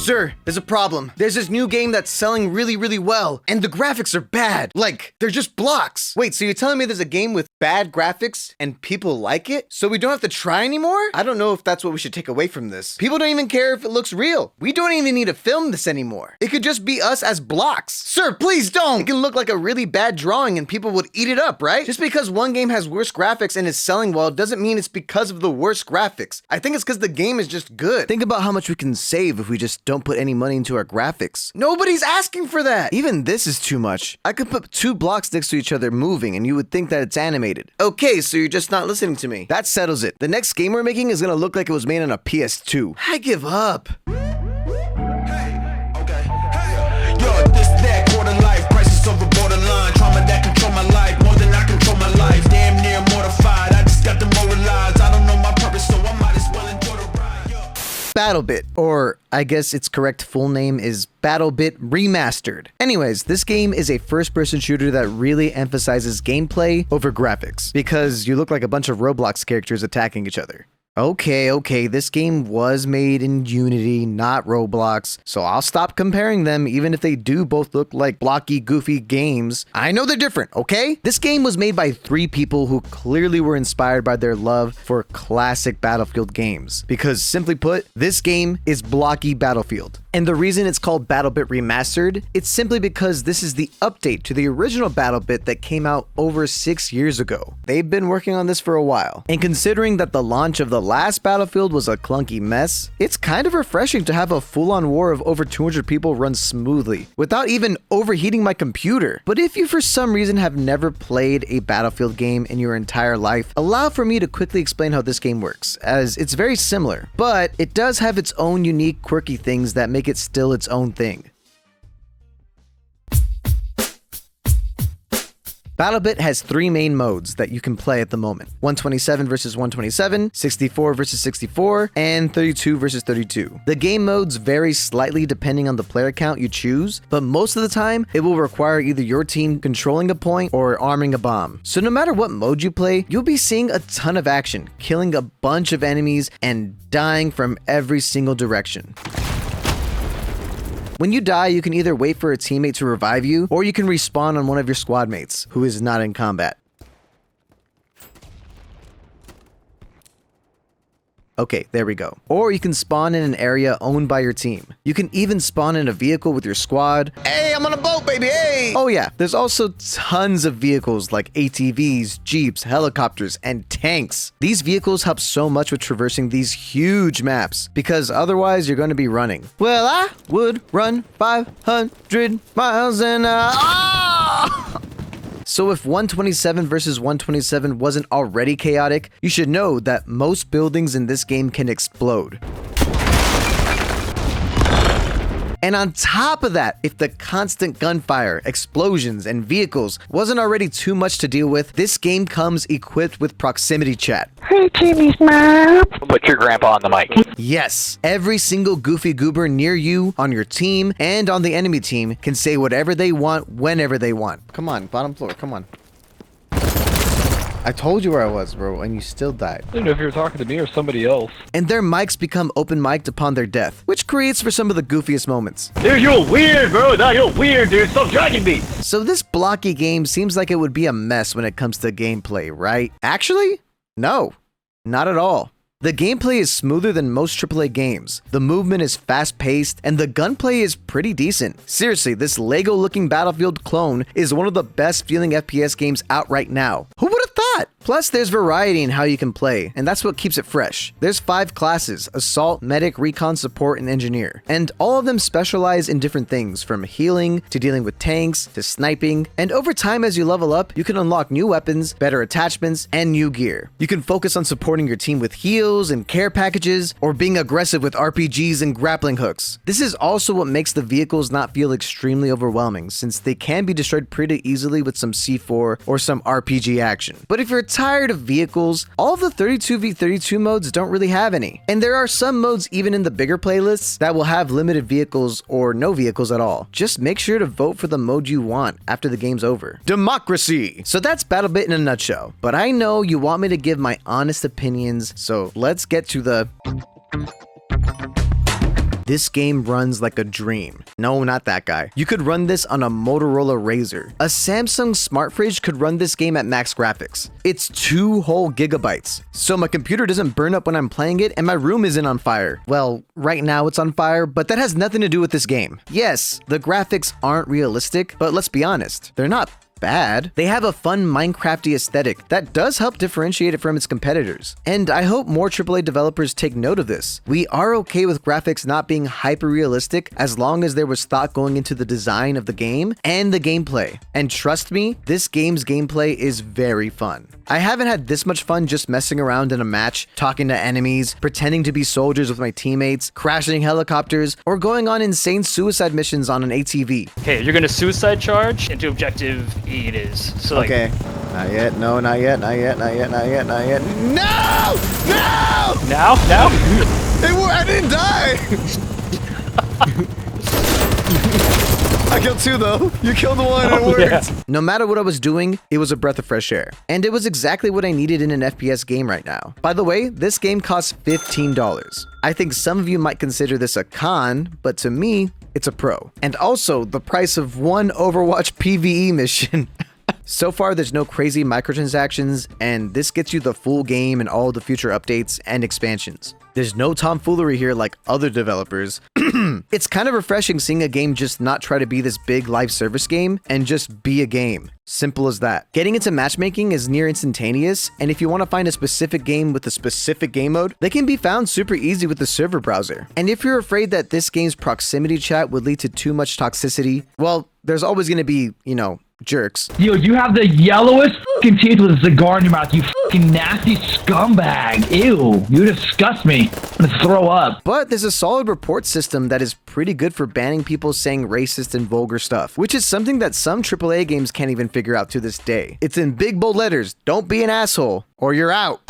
Sir, there's a problem. There's this new game that's selling really, really well, and the graphics are bad. Like, they're just blocks. Wait, so you're telling me there's a game with bad graphics and people like it? So we don't have to try anymore? I don't know if that's what we should take away from this. People don't even care if it looks real. We don't even need to film this anymore. It could just be us as blocks. Sir, please don't. It can look like a really bad drawing and people would eat it up, right? Just because one game has worse graphics and is selling well doesn't mean it's because of the worst graphics. I think it's because the game is just good. Think about how much we can save if we just don't put any money into our graphics. Nobody's asking for that. Even this is too much. I could put two blocks next to each other moving and you would think that it's animated. Okay, so you're just not listening to me. That settles it. The next game we're making is gonna look like it was made on a PS2. I give up. Battlebit, or I guess its correct full name is Battlebit Remastered. Anyways, this game is a first-person shooter that really emphasizes gameplay over graphics, because you look like a bunch of Roblox characters attacking each other. Okay, this game was made in Unity, not Roblox, so I'll stop comparing them even if they do both look like blocky, goofy games. I know they're different, okay? This game was made by 3 people who clearly were inspired by their love for classic Battlefield games. Because simply put, this game is blocky Battlefield. And the reason it's called Battlebit Remastered, it's simply because this is the update to the original Battlebit that came out over 6 years ago. They've been working on this for a while. And considering that the launch of the last Battlefield was a clunky mess, it's kind of refreshing to have a full-on war of over 200 people run smoothly, without even overheating my computer. But if you for some reason have never played a Battlefield game in your entire life, allow for me to quickly explain how this game works, as it's very similar, but it does have its own unique quirky things that make it still its own thing. Battlebit has 3 main modes that you can play at the moment: 127 versus 127, 64 versus 64, and 32 versus 32. The game modes vary slightly depending on the player count you choose, but most of the time, it will require either your team controlling a point or arming a bomb. So no matter what mode you play, you'll be seeing a ton of action, killing a bunch of enemies, and dying from every single direction. When you die, you can either wait for a teammate to revive you, or you can respawn on one of your squad mates, who is not in combat. Okay, there we go. Or you can spawn in an area owned by your team. You can even spawn in a vehicle with your squad. Hey, I'm on a boat, baby, hey! Oh yeah, there's also tons of vehicles like ATVs, jeeps, helicopters, and tanks. These vehicles help so much with traversing these huge maps, because otherwise you're going to be running. Well, I would run 500 miles an hour. So if 127 versus 127 wasn't already chaotic, you should know that most buildings in this game can explode. And on top of that, if the constant gunfire, explosions, and vehicles wasn't already too much to deal with, this game comes equipped with proximity chat. Hey, Jimmy's mom. Put your grandpa on the mic. Yes, every single goofy goober near you, on your team, and on the enemy team can say whatever they want, whenever they want. Come on, bottom floor, come on. I told you where I was, bro, and you still died. I didn't know if you were talking to me or somebody else. And their mics become open mic'd upon their death, which creates for some of the goofiest moments. Dude, you're weird, bro. No, you're weird, dude. Stop dragging me. So this blocky game seems like it would be a mess when it comes to gameplay, right? Actually, no, not at all. The gameplay is smoother than most AAA games, the movement is fast-paced, and the gunplay is pretty decent. Seriously, this Lego-looking Battlefield clone is one of the best-feeling FPS games out right now. Who would have thought? Plus, there's variety in how you can play, and that's what keeps it fresh. There's 5 classes: Assault, Medic, Recon, Support, and Engineer. And all of them specialize in different things, from healing, to dealing with tanks, to sniping. And over time, as you level up, you can unlock new weapons, better attachments, and new gear. You can focus on supporting your team with heals and care packages, or being aggressive with RPGs and grappling hooks. This is also what makes the vehicles not feel extremely overwhelming, since they can be destroyed pretty easily with some C4 or some RPG action. But if you're tired of vehicles, all of the 32v32 modes don't really have any. And there are some modes even in the bigger playlists that will have limited vehicles or no vehicles at all. Just make sure to vote for the mode you want after the game's over. Democracy! So that's Battlebit in a nutshell. But I know you want me to give my honest opinions, so let's get to the This game runs like a dream. No, not that guy. You could run this on a Motorola Razr. A Samsung smart fridge could run this game at max graphics. It's 2 whole gigabytes. So my computer doesn't burn up when I'm playing it and my room isn't on fire. Well, right now it's on fire, but that has nothing to do with this game. Yes, the graphics aren't realistic, but let's be honest, they're not bad. They have a fun Minecrafty aesthetic that does help differentiate it from its competitors. And I hope more AAA developers take note of this. We are okay with graphics not being hyper realistic as long as there was thought going into the design of the game and the gameplay. And trust me, this game's gameplay is very fun. I haven't had this much fun just messing around in a match, talking to enemies, pretending to be soldiers with my teammates, crashing helicopters, or going on insane suicide missions on an ATV. Okay, you're gonna suicide charge into objective E it is. So like, Okay. Not yet. No, not yet. Not yet. Not yet. Not yet. Not yet. No! No! Now? I didn't die! I killed 2 though. You killed 1 and it worked. Yeah. No matter what I was doing, it was a breath of fresh air. And it was exactly what I needed in an FPS game right now. By the way, this game costs $15. I think some of you might consider this a con, but to me, it's a pro. And also the price of 1 Overwatch PvE mission. So far, there's no crazy microtransactions, and this gets you the full game and all the future updates and expansions. There's no tomfoolery here like other developers. It's kind of refreshing seeing a game just not try to be this big live service game and just be a game. Simple as that. Getting into matchmaking is near instantaneous, and if you want to find a specific game with a specific game mode, they can be found super easy with the server browser. And if you're afraid that this game's proximity chat would lead to too much toxicity, well, there's always going to be, jerks. Yo, you have the yellowest fucking teeth with a cigar in your mouth, you fucking nasty scumbag. Ew, you disgust me. I'm gonna throw up. But there's a solid report system that is pretty good for banning people saying racist and vulgar stuff, which is something that some AAA games can't even figure out to this day. It's in big bold letters, don't be an asshole, or you're out.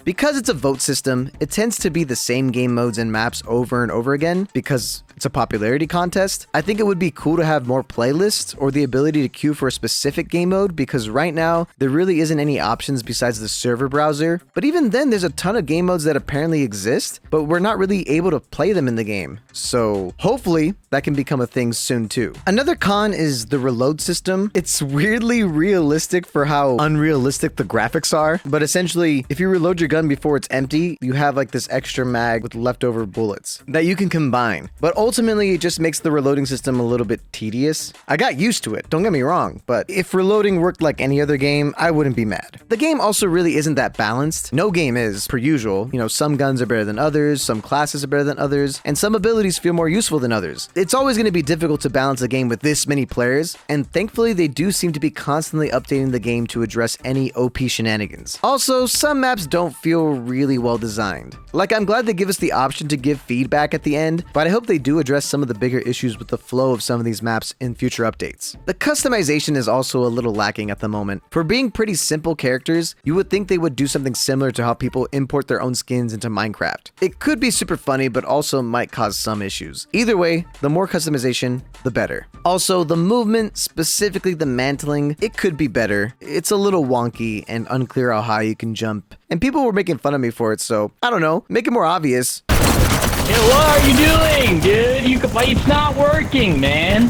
Because it's a vote system, it tends to be the same game modes and maps over and over again because it's a popularity contest. I think it would be cool to have more playlists or the ability to queue for a specific game mode because right now there really isn't any options besides the server browser. But even then, there's a ton of game modes that apparently exist, but we're not really able to play them in the game. So hopefully that can become a thing soon too. Another con is the reload system. It's weirdly realistic for how unrealistic the graphics are, but essentially if you reload your gun before it's empty, you have like this extra mag with leftover bullets that you can combine. But ultimately, it just makes the reloading system a little bit tedious. I got used to it, don't get me wrong, but if reloading worked like any other game, I wouldn't be mad. The game also really isn't that balanced. No game is, per usual. Some guns are better than others, some classes are better than others, and some abilities feel more useful than others. It's always going to be difficult to balance a game with this many players, and thankfully they do seem to be constantly updating the game to address any OP shenanigans. Also, some maps don't feel really well designed. Like, I'm glad they give us the option to give feedback at the end, but I hope they do address some of the bigger issues with the flow of some of these maps in future updates. The customization is also a little lacking at the moment. For being pretty simple characters, you would think they would do something similar to how people import their own skins into Minecraft. It could be super funny, but also might cause some issues. Either way, the more customization, the better. Also, the movement, specifically the mantling, it could be better. It's a little wonky and unclear how high you can jump, and people were making fun of me for it, so I don't know, make it more obvious. Hey, what are you doing, dude? It's not working, man.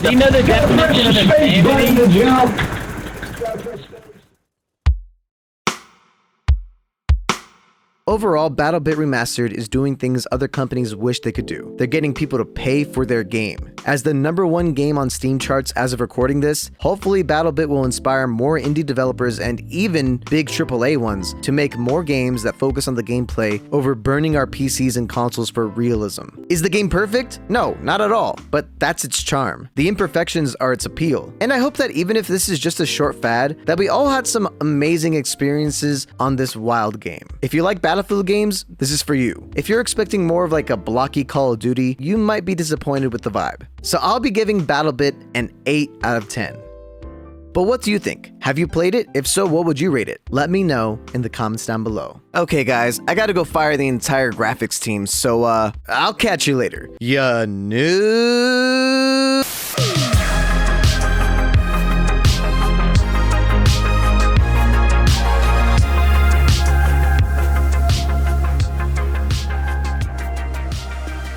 Do you know the definition of insanity? Overall, Battlebit Remastered is doing things other companies wish they could do. They're getting people to pay for their game. As the #1 game on Steam charts as of recording this, hopefully Battlebit will inspire more indie developers and even big AAA ones to make more games that focus on the gameplay over burning our PCs and consoles for realism. Is the game perfect? No, not at all, but that's its charm. The imperfections are its appeal. And I hope that even if this is just a short fad, that we all had some amazing experiences on this wild game. If you like Battlefield games, this is for you. If you're expecting more of like a blocky Call of Duty, you might be disappointed with the vibe. So I'll be giving Battlebit an 8 out of 10. But what do you think? Have you played it? If so, what would you rate it? Let me know in the comments down below. Okay guys, I gotta go fire the entire graphics team, so I'll catch you later. Ya noob!